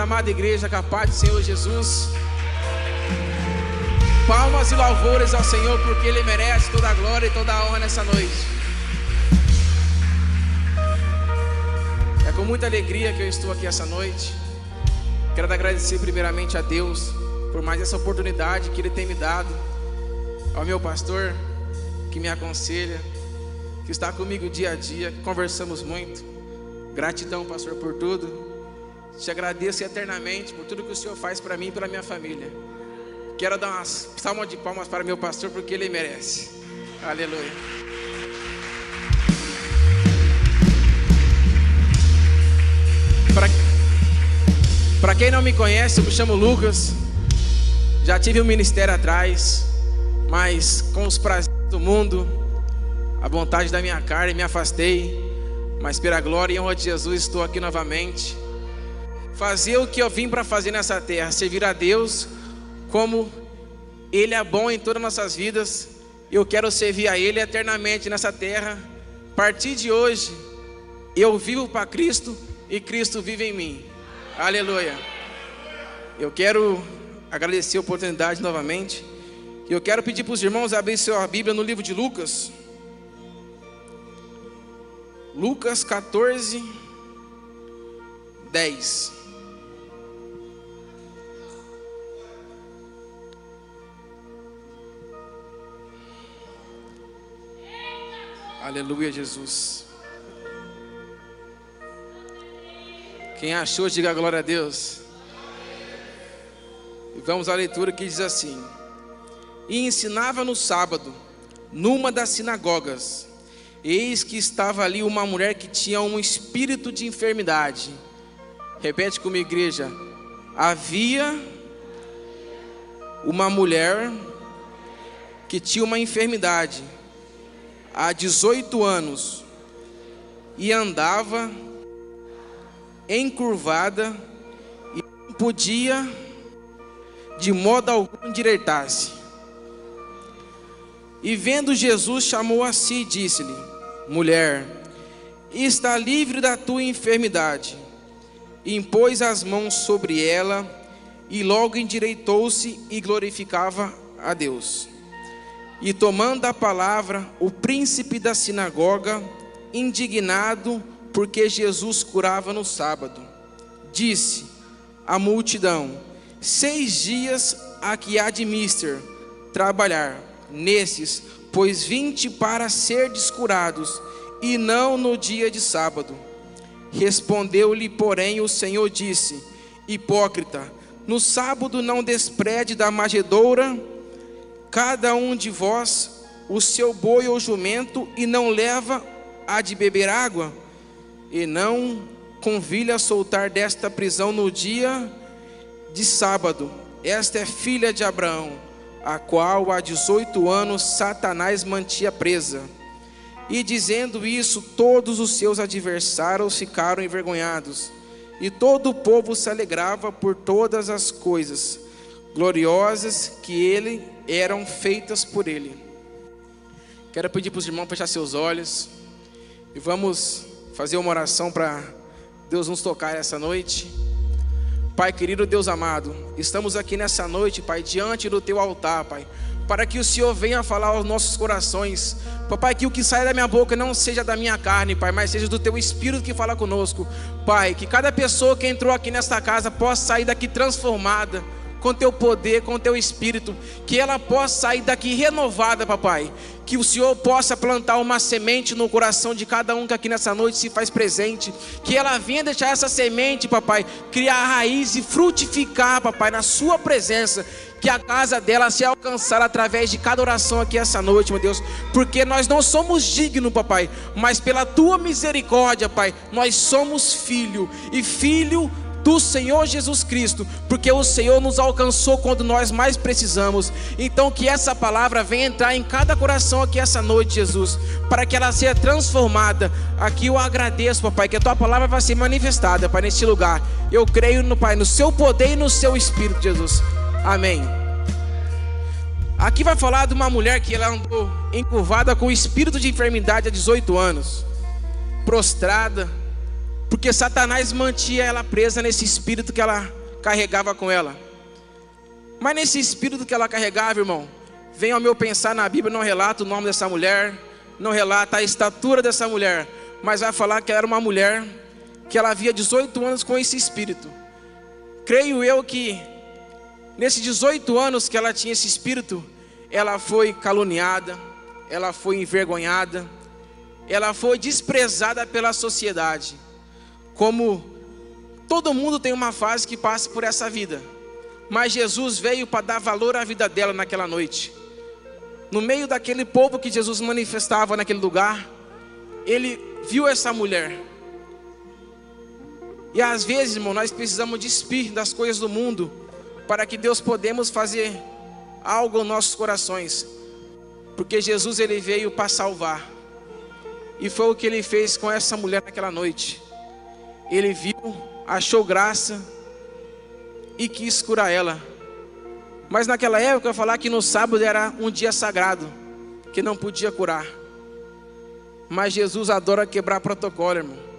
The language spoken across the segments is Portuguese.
amada igreja, com a paz do Senhor Jesus. Palmas e louvores ao Senhor, porque Ele merece toda a glória e toda a honra nessa noite. É com muita alegria que eu estou aqui essa noite. Quero agradecer primeiramente a Deus por mais essa oportunidade que Ele tem me dado, ao meu pastor que me aconselha, que está comigo dia a dia, conversamos muito. Gratidão, pastor, por tudo. Te agradeço eternamente por tudo que o Senhor faz para mim e pela minha família. Quero dar umas salva de palmas para meu pastor, porque ele merece. Aleluia. Para quem não me conhece, eu me chamo Lucas. Já tive um ministério atrás, mas com os prazeres do mundo, a vontade da minha carne, me afastei. Mas pela glória e honra de Jesus, estou aqui novamente. Fazer o que eu vim para fazer nessa terra, servir a Deus como Ele é bom em todas as nossas vidas. Eu quero servir a Ele eternamente nessa terra. A partir de hoje, eu vivo para Cristo e Cristo vive em mim. Aleluia. Eu quero agradecer a oportunidade novamente. E eu quero pedir para os irmãos abrir sua Bíblia no livro de Lucas. Lucas 14, 10. Aleluia, Jesus. Quem achou, diga glória a Deus. E vamos à leitura que diz assim: E ensinava no sábado, numa das sinagogas. Eis que estava ali uma mulher que tinha um espírito de enfermidade. Repete comigo, igreja. Havia uma mulher que tinha uma enfermidade há 18 anos e andava encurvada e não podia de modo algum endireitar-se. E vendo Jesus, chamou a si e disse-lhe: Mulher, está livre da tua enfermidade. E impôs as mãos sobre ela, e logo endireitou-se e glorificava a Deus. E tomando a palavra, o príncipe da sinagoga, indignado porque Jesus curava no sábado, disse à multidão: 6 dias há que há de mister trabalhar nesses, pois 20 para serdes curados, e não no dia de sábado. Respondeu-lhe, porém, o Senhor disse: Hipócrita, no sábado não desprede da manjedoura cada um de vós o seu boi ou jumento, e não leva a de beber água? E não convilha a soltar desta prisão no dia de sábado. Esta é filha de Abraão, a qual há 18 anos Satanás mantinha presa. E dizendo isso, todos os seus adversários ficaram envergonhados, e todo o povo se alegrava por todas as coisas gloriosas que ele eram feitas por ele. Quero pedir para os irmãos fechar seus olhos e vamos fazer uma oração para Deus nos tocar essa noite. Pai querido, Deus amado, estamos aqui nessa noite, Pai, diante do Teu altar, Pai, para que o Senhor venha falar aos nossos corações. Pai, que o que sai da minha boca não seja da minha carne, Pai, mas seja do Teu Espírito que fala conosco. Pai, que cada pessoa que entrou aqui nesta casa possa sair daqui transformada, com Teu poder, com Teu Espírito, que ela possa sair daqui renovada, Papai, que o Senhor possa plantar uma semente no coração de cada um que aqui nessa noite se faz presente, que ela venha deixar essa semente, Papai, criar raiz e frutificar, Papai, na Sua presença, que a casa dela seja alcançada através de cada oração aqui essa noite, meu Deus, porque nós não somos dignos, Papai, mas pela Tua misericórdia, Pai, nós somos filho, e filho do Senhor Jesus Cristo, porque o Senhor nos alcançou quando nós mais precisamos. Então que essa palavra venha entrar em cada coração aqui essa noite, Jesus, para que ela seja transformada. Aqui eu agradeço, Papai, que a Tua palavra vai ser manifestada, Pai, neste lugar. Eu creio no Pai, no Seu poder e no Seu Espírito, Jesus. Amém. Aqui vai falar de uma mulher que ela andou encurvada com espírito de enfermidade há 18 anos, prostrada, porque Satanás mantinha ela presa nesse espírito que ela carregava com ela. Mas nesse espírito que ela carregava, irmão, vem ao meu pensar na Bíblia, não relata o nome dessa mulher, não relata a estatura dessa mulher, mas vai falar que ela era uma mulher que ela havia 18 anos com esse espírito. Creio eu que nesses 18 anos que ela tinha esse espírito, ela foi caluniada, ela foi envergonhada, ela foi desprezada pela sociedade. Como todo mundo tem uma fase que passa por essa vida, mas Jesus veio para dar valor à vida dela naquela noite. No meio daquele povo que Jesus manifestava naquele lugar, ele viu essa mulher. E às vezes, irmão, nós precisamos despir das coisas do mundo para que Deus podemos fazer algo aos nossos corações. Porque Jesus, ele veio para salvar. E foi o que ele fez com essa mulher naquela noite. Ele viu, achou graça e quis curar ela. Mas naquela época, eu falar que no sábado era um dia sagrado, que não podia curar. Mas Jesus adora quebrar protocolo, irmão.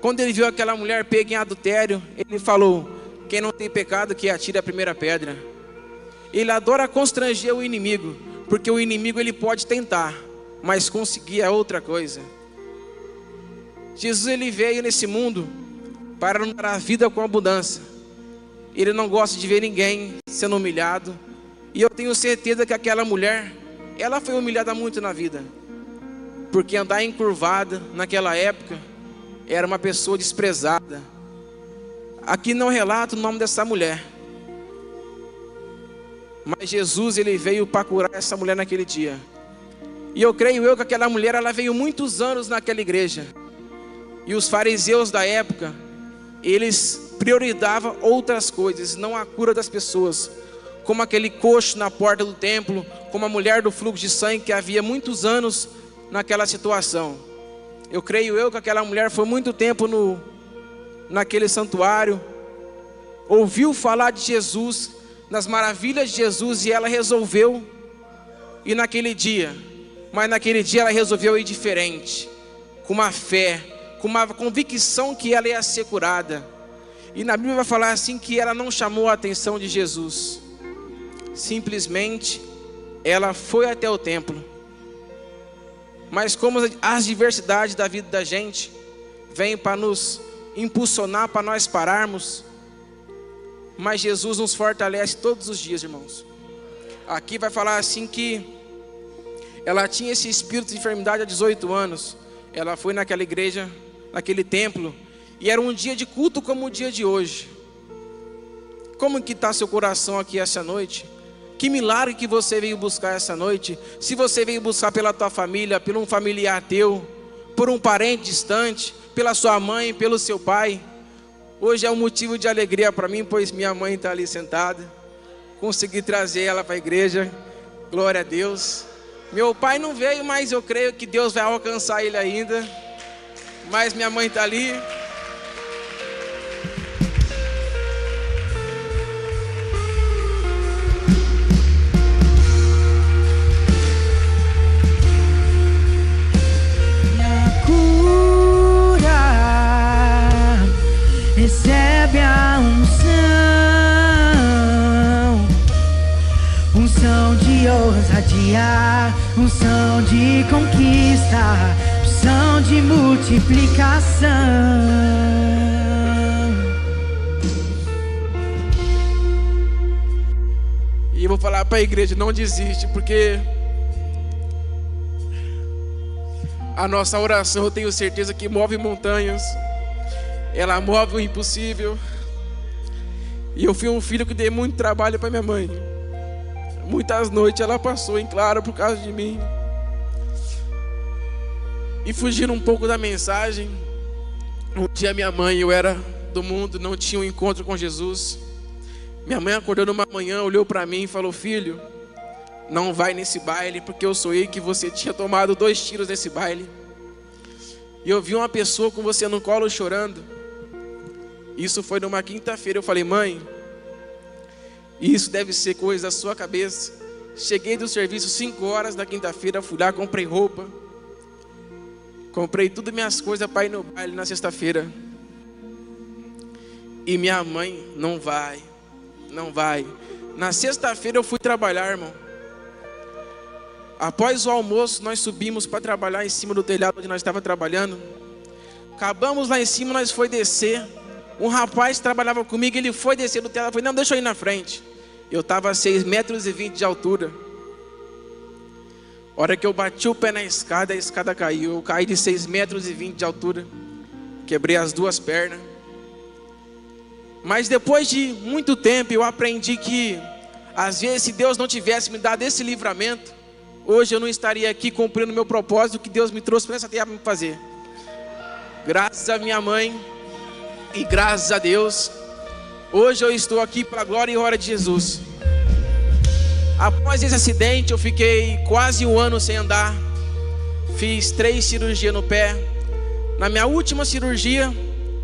Quando ele viu aquela mulher pega em adultério, ele falou: quem não tem pecado, que atire a primeira pedra. Ele adora constranger o inimigo, porque o inimigo ele pode tentar, mas conseguir é outra coisa. Jesus, ele veio nesse mundo para nos dar a vida com abundância. Ele não gosta de ver ninguém sendo humilhado. E eu tenho certeza que aquela mulher, ela foi humilhada muito na vida, porque andar encurvada naquela época era uma pessoa desprezada. Aqui não relata o nome dessa mulher, mas Jesus, ele veio para curar essa mulher naquele dia. E eu creio eu que aquela mulher, ela veio muitos anos naquela igreja. E os fariseus da época, eles priorizavam outras coisas, não a cura das pessoas. Como aquele coxo na porta do templo, como a mulher do fluxo de sangue que havia muitos anos naquela situação. Eu creio eu que aquela mulher foi muito tempo naquele santuário, ouviu falar de Jesus, nas maravilhas de Jesus, e ela resolveu ir naquele dia. Mas naquele dia ela resolveu ir diferente, com uma fé, com uma convicção que ela ia ser curada. E na Bíblia vai falar assim que ela não chamou a atenção de Jesus. Simplesmente ela foi até o templo. Mas como as diversidades da vida da gente vêm para nos impulsionar, para nós pararmos, mas Jesus nos fortalece todos os dias, irmãos. Aqui vai falar assim que ela tinha esse espírito de enfermidade há 18 anos. Ela foi naquela igreja, naquele templo, e era um dia de culto como o dia de hoje. Como que está seu coração aqui essa noite? Que milagre que você veio buscar essa noite? Se você veio buscar pela tua família, por um familiar teu, por um parente distante, pela sua mãe, pelo seu pai, hoje é um motivo de alegria para mim, pois minha mãe está ali sentada. Consegui trazer ela para a igreja, glória a Deus. Meu pai não veio, mas eu creio que Deus vai alcançar ele ainda. Mas minha mãe está ali. Recebe a unção de ousadia, unção de conquista, unção de multiplicação. E eu vou falar para a igreja, não desiste, porque a nossa oração, eu tenho certeza que move montanhas. Ela move o impossível. E eu fui um filho que dei muito trabalho para minha mãe. Muitas noites ela passou em claro por causa de mim. E fugindo um pouco da mensagem, um dia minha mãe, eu era do mundo, não tinha um encontro com Jesus. Minha mãe acordou numa manhã, olhou para mim e falou: filho, não vai nesse baile, porque eu sonhei que você tinha tomado 2 tiros nesse baile. E eu vi uma pessoa com você no colo chorando. Isso foi numa quinta-feira. Eu falei: mãe, isso deve ser coisa da sua cabeça. Cheguei do serviço 5 horas da quinta-feira, fui lá, comprei roupa. Comprei tudo minhas coisas para ir no baile na sexta-feira. E minha mãe, não vai. Na sexta-feira eu fui trabalhar, irmão. Após o almoço, nós subimos para trabalhar em cima do telhado onde nós estávamos trabalhando. Acabamos lá em cima, nós foi descer. Um rapaz trabalhava comigo, ele foi descer do telhado. Eu falei, não, deixa eu ir na frente. Eu estava a 6,20 metros de altura. A hora que eu bati o pé na escada, a escada caiu. Eu caí de 6,20 metros de altura. Quebrei as duas pernas. Mas depois de muito tempo, eu aprendi que, às vezes, se Deus não tivesse me dado esse livramento, hoje eu não estaria aqui cumprindo o meu propósito que Deus me trouxe para essa terra para me fazer. Graças a minha mãe e graças a Deus, hoje eu estou aqui para a glória e honra de Jesus. Após esse acidente, eu fiquei quase 1 ano sem andar. Fiz 3 cirurgias no pé. Na minha última cirurgia,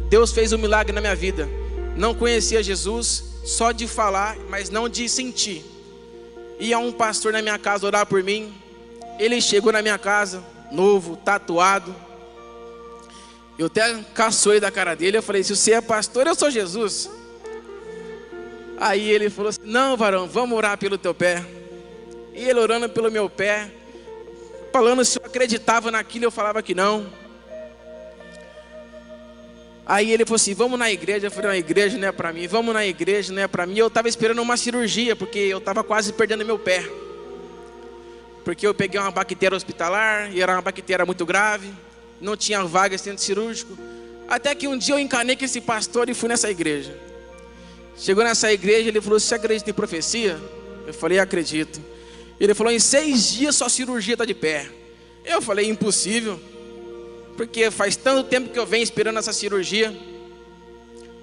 Deus fez um milagre na minha vida. Não conhecia Jesus, só de falar, mas não de sentir. Ia um pastor na minha casa orar por mim. Ele chegou na minha casa, novo, tatuado. Eu até caçoei da cara dele. Eu falei, se você é pastor, eu sou Jesus. Aí ele falou assim, não, varão, vamos orar pelo teu pé. E ele orando pelo meu pé, falando se eu acreditava naquilo, eu falava que não. Aí ele falou assim, vamos na igreja. Eu falei, na igreja não é para mim, vamos na igreja, não é para mim. Eu estava esperando uma cirurgia, porque eu estava quase perdendo meu pé. Porque eu peguei uma bactéria hospitalar, e era uma bactéria muito grave. Não tinha vaga em centro cirúrgico. Até que um dia eu encanei com esse pastor e fui nessa igreja. Chegou nessa igreja, ele falou, você acredita em profecia? Eu falei, acredito. Ele falou, em 6 dias sua cirurgia está de pé. Eu falei, impossível. Porque faz tanto tempo que eu venho esperando essa cirurgia.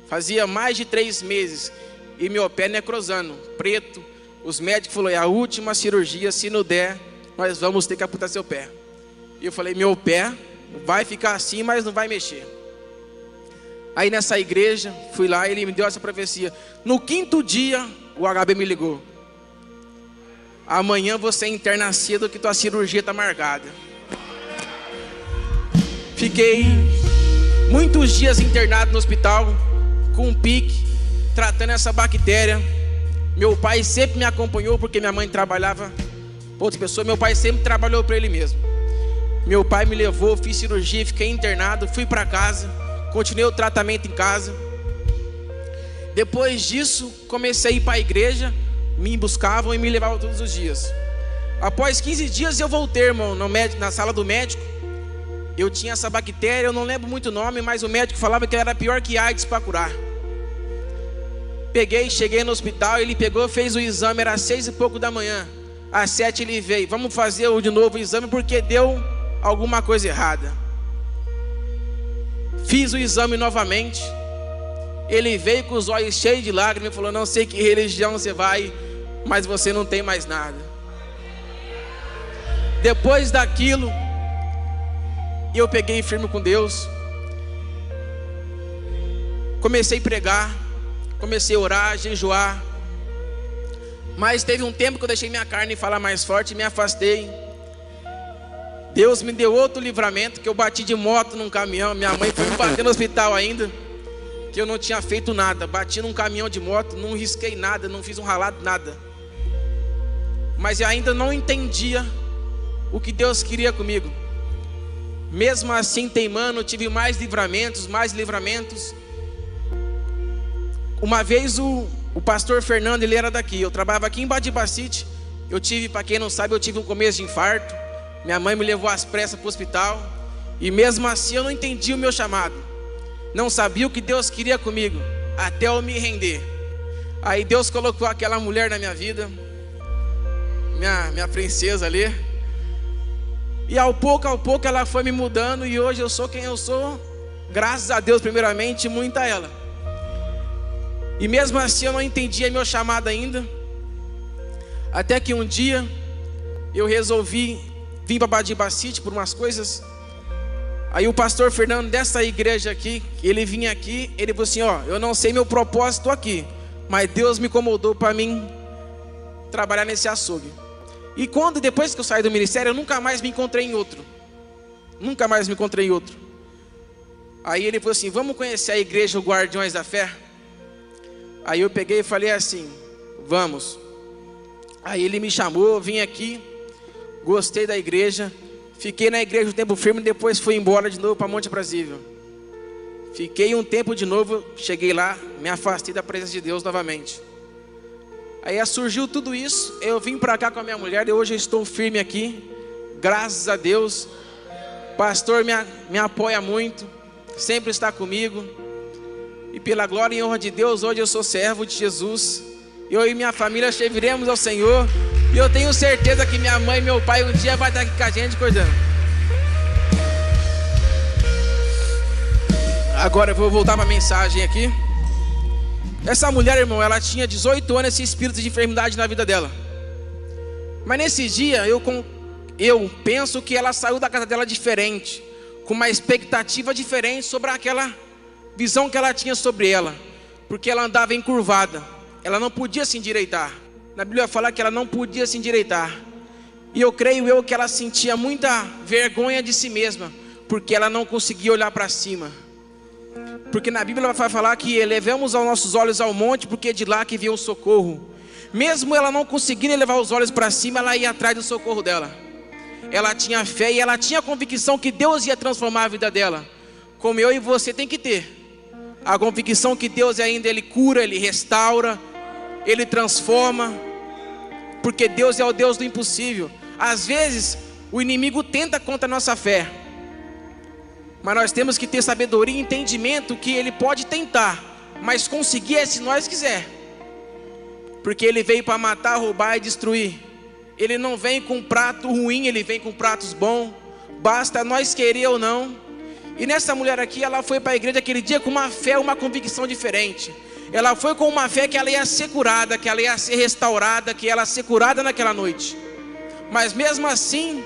Fazia mais de 3 meses. E meu pé necrosando, preto. Os médicos falaram, é a última cirurgia, se não der, nós vamos ter que amputar seu pé. E eu falei, meu pé vai ficar assim, mas não vai mexer. Aí nessa igreja, fui lá, ele me deu essa profecia. No 5º dia, o HB me ligou. Amanhã você interna cedo que tua cirurgia está marcada. Fiquei muitos dias internado no hospital, com um pique, tratando essa bactéria. Meu pai sempre me acompanhou, porque minha mãe trabalhava para outra pessoa. Meu pai sempre trabalhou para ele mesmo. Meu pai me levou, fiz cirurgia, fiquei internado, fui para casa, continuei o tratamento em casa. Depois disso, comecei a ir para a igreja, me buscavam e me levavam todos os dias. Após 15 dias eu voltei, irmão, na sala do médico. Eu tinha essa bactéria, eu não lembro muito o nome, mas o médico falava que ela era pior que AIDS para curar. Cheguei no hospital, ele pegou, fez o exame, era 6 e pouco da manhã. Às 7 ele veio, vamos fazer de novo o exame porque deu alguma coisa errada. Fiz o exame novamente. Ele veio com os olhos cheios de lágrimas e falou, não sei que religião você vai, mas você não tem mais nada. Depois daquilo, eu peguei firme com Deus. Comecei a pregar, comecei a orar, jejuar. Mas teve um tempo que eu deixei minha carne falar mais forte e me afastei. Deus me deu outro livramento, que eu bati de moto num caminhão. Minha mãe foi me bater no hospital ainda, que eu não tinha feito nada. Bati num caminhão de moto, não risquei nada, não fiz um ralado, nada. Mas eu ainda não entendia o que Deus queria comigo. Mesmo assim, teimando, tive mais livramentos. Uma vez o pastor Fernando, ele era daqui. Eu trabalhava aqui em Badibacite. Para quem não sabe, eu tive um começo de infarto. Minha mãe me levou às pressas para o hospital. E mesmo assim eu não entendi o meu chamado. Não sabia o que Deus queria comigo, até eu me render. Aí Deus colocou aquela mulher na minha vida, minha princesa ali. E ao pouco ela foi me mudando. E hoje eu sou quem eu sou, graças a Deus primeiramente, muito a ela. E mesmo assim eu não entendia meu chamado ainda. Até que um dia eu resolvi vir para Badibacite por umas coisas. Aí o pastor Fernando dessa igreja aqui, ele vinha aqui, ele falou assim, eu não sei meu propósito aqui, mas Deus me incomodou para mim trabalhar nesse açougue. E depois que eu saí do ministério, eu nunca mais me encontrei em outro. Nunca mais me encontrei outro. Aí ele falou assim: vamos conhecer a igreja, o Guardiões da Fé? Aí eu peguei e falei assim: vamos. Aí ele me chamou, vim aqui, gostei da igreja, fiquei na igreja um tempo firme, depois fui embora de novo para Monte Aprazível. Fiquei um tempo de novo, cheguei lá, me afastei da presença de Deus novamente. Aí surgiu tudo isso, eu vim para cá com a minha mulher e hoje eu estou firme aqui, graças a Deus. O pastor me apoia muito, sempre está comigo. E pela glória e honra de Deus, hoje eu sou servo de Jesus. Eu e minha família serviremos ao Senhor. E eu tenho certeza que minha mãe e meu pai um dia vai estar aqui com a gente cuidando. Agora eu vou voltar para a mensagem aqui. Essa mulher, irmão, ela tinha 18 anos, esse espírito de enfermidade na vida dela. Mas nesse dia, eu penso que ela saiu da casa dela diferente, com uma expectativa diferente sobre aquela visão que ela tinha sobre ela. Porque ela andava encurvada, ela não podia se endireitar. Na Bíblia fala que ela não podia se endireitar. E eu creio que ela sentia muita vergonha de si mesma, porque ela não conseguia olhar para cima. Porque na Bíblia vai falar que elevamos os nossos olhos ao monte, porque é de lá que vinha o socorro. Mesmo ela não conseguindo elevar os olhos para cima, ela ia atrás do socorro dela. Ela tinha fé e ela tinha a convicção que Deus ia transformar a vida dela. Como eu e você tem que ter a convicção que Deus ainda, Ele cura, Ele restaura, Ele transforma. Porque Deus é o Deus do impossível. Às vezes o inimigo tenta contra a nossa fé, mas nós temos que ter sabedoria e entendimento que ele pode tentar, mas conseguir é se nós quiser. Porque ele veio para matar, roubar e destruir. Ele não vem com prato ruim, ele vem com pratos bons. Basta nós querer ou não. E nessa mulher aqui, ela foi para a igreja aquele dia com uma fé, uma convicção diferente. Ela foi com uma fé que ela ia ser curada, que ela ia ser restaurada, que ela ia ser curada naquela noite. Mas mesmo assim,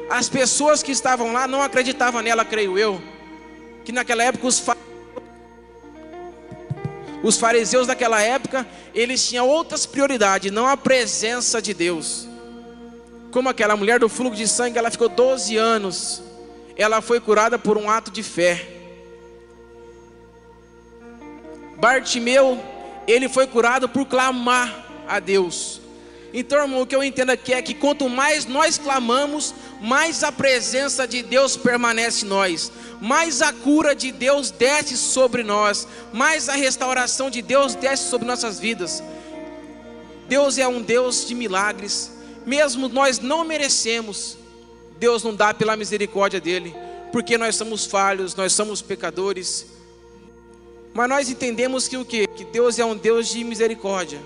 as pessoas que estavam lá não acreditavam nela, creio eu. Que naquela época os fariseus daquela época, eles tinham outras prioridades, não a presença de Deus. Como aquela mulher do fluxo de sangue, ela ficou 12 anos. Ela foi curada por um ato de fé. Bartimeu, ele foi curado por clamar a Deus. Então, irmão, o que eu entendo aqui é que quanto mais nós clamamos, mais a presença de Deus permanece em nós, mais a cura de Deus desce sobre nós, mais a restauração de Deus desce sobre nossas vidas. Deus é um Deus de milagres. Mesmo nós não merecemos, Deus não dá pela misericórdia dele, porque nós somos falhos, nós somos pecadores. Mas nós entendemos que o quê? Que Deus é um Deus de misericórdia.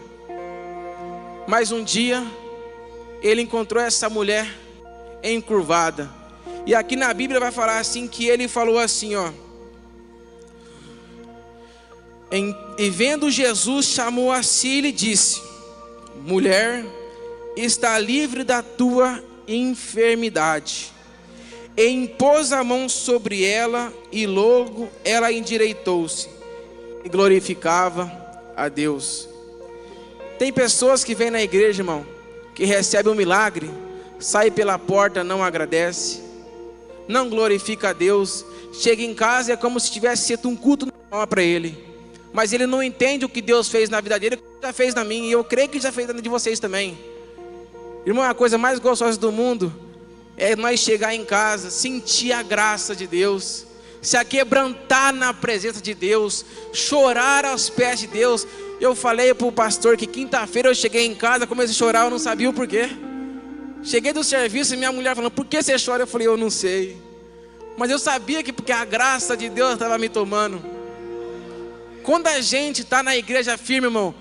Mas um dia ele encontrou essa mulher encurvada. E aqui na Bíblia vai falar assim, que ele falou assim, ó. E vendo Jesus, chamou a si e lhe disse: mulher, está livre da tua enfermidade. E impôs a mão sobre ela, e logo ela endireitou-se e glorificava a Deus. Tem pessoas que vêm na igreja, irmão, que recebem um milagre, sai pela porta, não agradece, não glorifica a Deus, chega em casa e é como se tivesse sido um culto normal para ele, mas ele não entende o que Deus fez na vida dele, já fez na minha, e eu creio que já fez na de vocês também. Irmão, a coisa mais gostosa do mundo é nós chegar em casa, sentir a graça de Deus, se aquebrantar na presença de Deus, chorar aos pés de Deus. Eu falei para o pastor que quinta-feira eu cheguei em casa, comecei a chorar, eu não sabia o porquê. Cheguei do serviço e minha mulher falou: por que você chora? Eu falei: eu não sei. Mas eu sabia que porque a graça de Deus estava me tomando. Quando a gente está na igreja firme, irmão,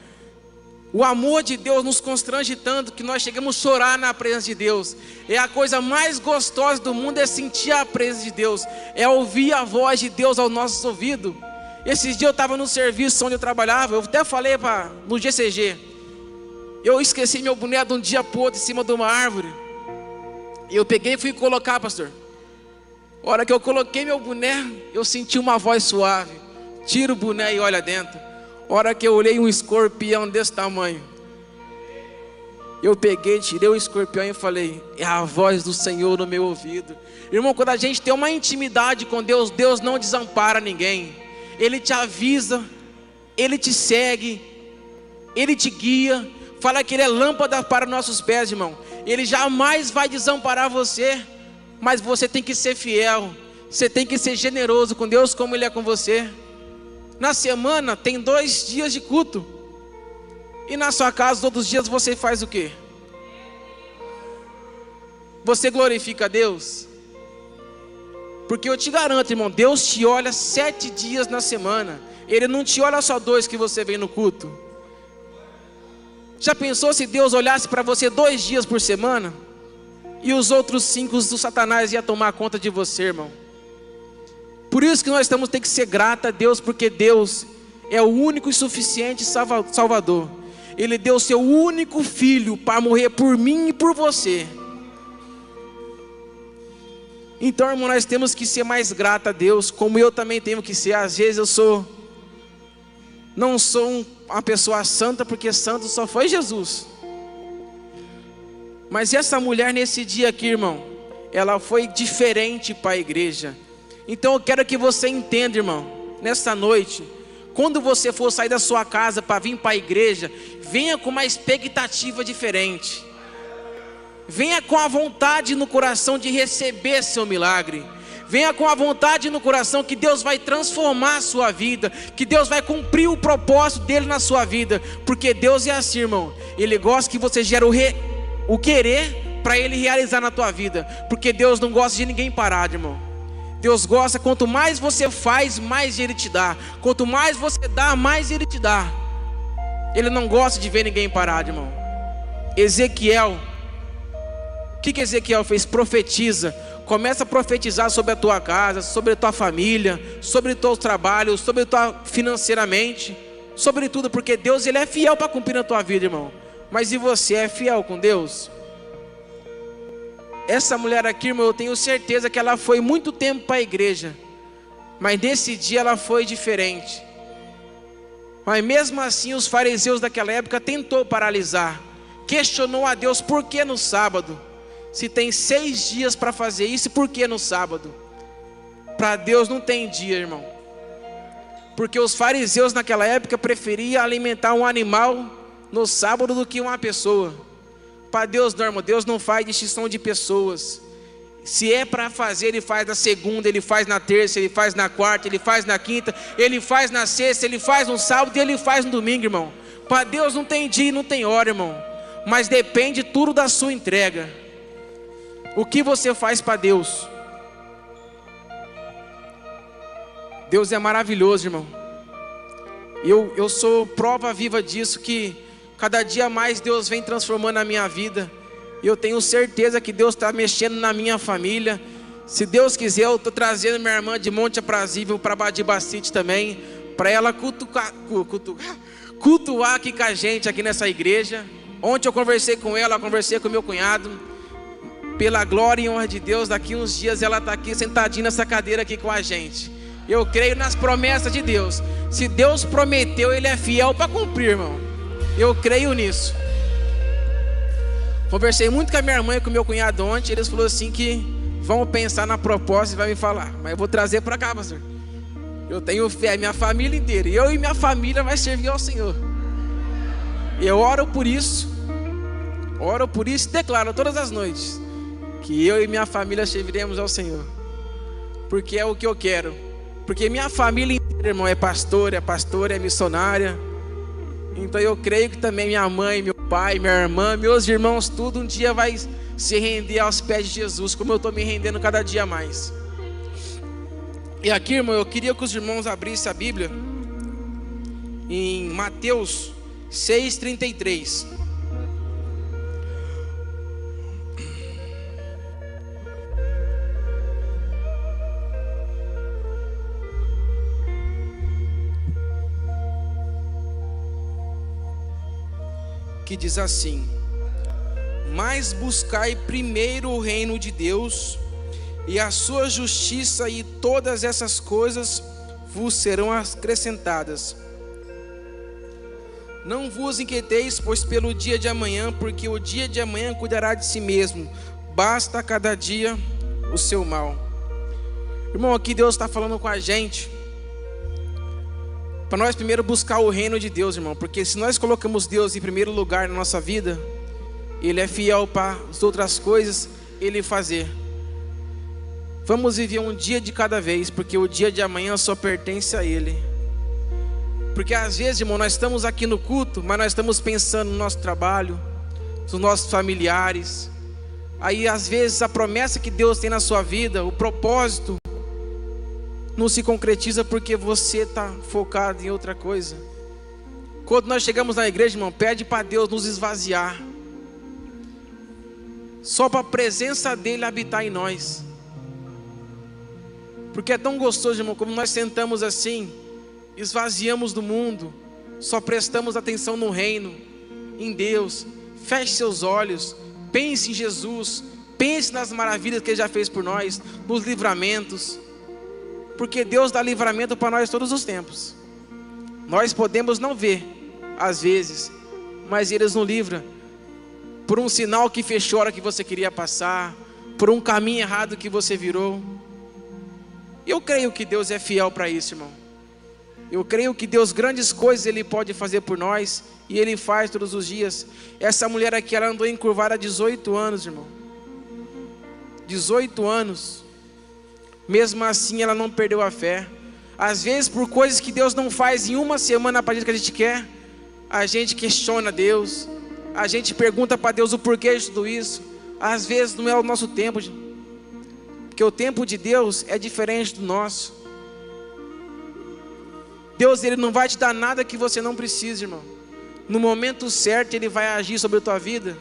o amor de Deus nos constrange tanto que nós chegamos a chorar na presença de Deus. É a coisa mais gostosa do mundo, é sentir a presença de Deus, é ouvir a voz de Deus ao nosso ouvido. Esses dias eu estava no serviço onde eu trabalhava, eu até falei no GCG, eu esqueci meu boné de um dia para o outro em cima de uma árvore. E eu peguei e fui colocar, pastor. A hora que eu coloquei meu boné, eu senti uma voz suave: tira o boné e olha dentro. A hora que eu olhei, um escorpião desse tamanho. Eu peguei, tirei o escorpião e falei: é a voz do Senhor no meu ouvido. Irmão, quando a gente tem uma intimidade com Deus, Deus não desampara ninguém. Ele te avisa, Ele te segue, Ele te guia. Fala que Ele é lâmpada para nossos pés, irmão. Ele jamais vai desamparar você. Mas você tem que ser fiel. Você tem que ser generoso com Deus como Ele é com você. Na semana tem 2 dias de culto. E na sua casa todos os dias você faz o quê? Você glorifica a Deus? Porque eu te garanto, irmão, Deus te olha 7 dias na semana. Ele não te olha só 2 que você vem no culto. Já pensou se Deus olhasse para você 2 dias por semana? E os outros 5 do Satanás ia tomar conta de você, irmão. Por isso que nós temos que ser gratos a Deus, porque Deus é o único e suficiente Salvador. Ele deu seu único filho para morrer por mim e por você. Então, irmão, nós temos que ser mais gratos a Deus, como eu também tenho que ser. Às vezes não sou uma pessoa santa, porque santo só foi Jesus. Mas essa mulher nesse dia aqui, irmão, ela foi diferente para a igreja. Então eu quero que você entenda, irmão, nessa noite, quando você for sair da sua casa para vir para a igreja, venha com uma expectativa diferente. Venha com a vontade no coração de receber seu milagre. Venha com a vontade no coração que Deus vai transformar a sua vida, que Deus vai cumprir o propósito dele na sua vida. Porque Deus é assim, irmão. Ele gosta que você gere o querer para Ele realizar na tua vida. Porque Deus não gosta de ninguém parado, irmão. Deus gosta, quanto mais você faz, mais Ele te dá. Quanto mais você dá, mais Ele te dá. Ele não gosta de ver ninguém parado, irmão. Ezequiel, o que Ezequiel fez? Profetiza. Começa a profetizar sobre a tua casa, sobre a tua família, sobre o teu trabalho, sobre financeiramente, sobre tudo, porque Deus, Ele é fiel para cumprir na tua vida, irmão. Mas e você, é fiel com Deus? Essa mulher aqui, irmão, eu tenho certeza que ela foi muito tempo para a igreja, mas nesse dia ela foi diferente. Mas mesmo assim os fariseus daquela época tentou paralisar, questionou a Deus: por que no sábado? Se tem 6 dias para fazer isso, por que no sábado? Para Deus não tem dia, irmão. Porque os fariseus naquela época preferiam alimentar um animal no sábado do que uma pessoa. Para Deus não, irmão. Deus não faz distinção de pessoas. Se é para fazer, Ele faz na segunda, Ele faz na terça, Ele faz na quarta, Ele faz na quinta, Ele faz na sexta, Ele faz no sábado e Ele faz no domingo, irmão. Para Deus não tem dia e não tem hora, irmão. Mas depende tudo da sua entrega. O que você faz para Deus? Deus é maravilhoso, irmão. Eu sou prova viva disso, que cada dia mais Deus vem transformando a minha vida. E eu tenho certeza que Deus está mexendo na minha família. Se Deus quiser, eu estou trazendo minha irmã de Monte Aprazível para Badibacite também, para ela cultuar aqui com a gente, aqui nessa igreja. Ontem eu conversei com ela, conversei com meu cunhado. Pela glória e honra de Deus, daqui uns dias ela está aqui sentadinha nessa cadeira aqui com a gente. Eu creio nas promessas de Deus. Se Deus prometeu, Ele é fiel para cumprir, irmão. Eu creio nisso. Conversei muito com a minha irmã e com o meu cunhado ontem. Eles falaram assim que vão pensar na proposta e vai me falar. Mas eu vou trazer para cá, pastor. Eu tenho fé, minha família inteira. Eu e minha família vai servir ao Senhor. Eu oro por isso e declaro todas as noites que eu e minha família serviremos ao Senhor. Porque é o que eu quero. Porque minha família inteira, irmão, é pastora, é missionária. Então eu creio que também minha mãe, meu pai, minha irmã, meus irmãos, tudo um dia vai se render aos pés de Jesus, como eu estou me rendendo cada dia mais. E aqui, irmão, eu queria que os irmãos abrissem a Bíblia em Mateus 6:33. Que diz assim: mas buscai primeiro o reino de Deus e a sua justiça, e todas essas coisas vos serão acrescentadas. Não vos inquieteis, pois pelo dia de amanhã, porque o dia de amanhã cuidará de si mesmo. Basta a cada dia o seu mal. Irmão, aqui Deus está falando com a gente para nós primeiro buscar o reino de Deus, irmão. Porque se nós colocamos Deus em primeiro lugar na nossa vida, Ele é fiel para as outras coisas Ele fazer. Vamos viver um dia de cada vez, porque o dia de amanhã só pertence a Ele. Porque às vezes, irmão, nós estamos aqui no culto, mas nós estamos pensando no nosso trabalho, nos nossos familiares. Aí às vezes a promessa que Deus tem na sua vida, o propósito, não se concretiza porque você está focado em outra coisa. Quando nós chegamos na igreja, irmão, pede para Deus nos esvaziar, só para a presença dEle habitar em nós. Porque é tão gostoso, irmão, como nós sentamos assim, esvaziamos do mundo, só prestamos atenção no reino, em Deus. Feche seus olhos, pense em Jesus, pense nas maravilhas que Ele já fez por nós, nos livramentos. Porque Deus dá livramento para nós todos os tempos. Nós podemos não ver, às vezes, mas Ele nos livra. Por um sinal que fechou a hora que você queria passar, por um caminho errado que você virou. Eu creio que Deus é fiel para isso, irmão. Eu creio que Deus, grandes coisas Ele pode fazer por nós, e Ele faz todos os dias. Essa mulher aqui, ela andou encurvada há 18 anos, irmão. 18 anos. Mesmo assim ela não perdeu a fé. Às vezes por coisas que Deus não faz em uma semana para gente que a gente quer, a gente questiona Deus, a gente pergunta para Deus o porquê de tudo isso. Às vezes não é o nosso tempo, porque o tempo de Deus é diferente do nosso. Deus, Ele não vai te dar nada que você não precisa, irmão. No momento certo Ele vai agir sobre a tua vida,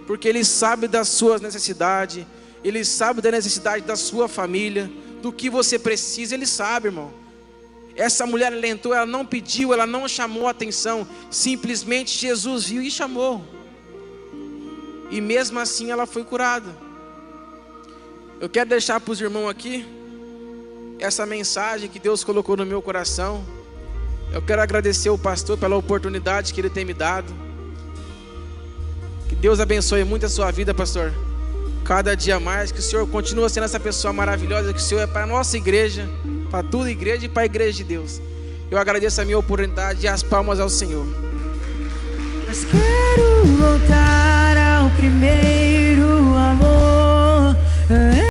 porque Ele sabe das suas necessidades, Ele sabe da necessidade da sua família, do que você precisa, Ele sabe, irmão. Essa mulher, ela entrou, ela não pediu, ela não chamou atenção, simplesmente Jesus viu e chamou, e mesmo assim ela foi curada. Eu quero deixar para os irmãos aqui essa mensagem que Deus colocou no meu coração. Eu quero agradecer o pastor pela oportunidade que ele tem me dado. Que Deus abençoe muito a sua vida, pastor, cada dia mais. Que o Senhor continue sendo essa pessoa maravilhosa, que o Senhor é para a nossa igreja, para toda a igreja e para a igreja de Deus. Eu agradeço a minha oportunidade e as palmas ao Senhor. Mas quero voltar ao primeiro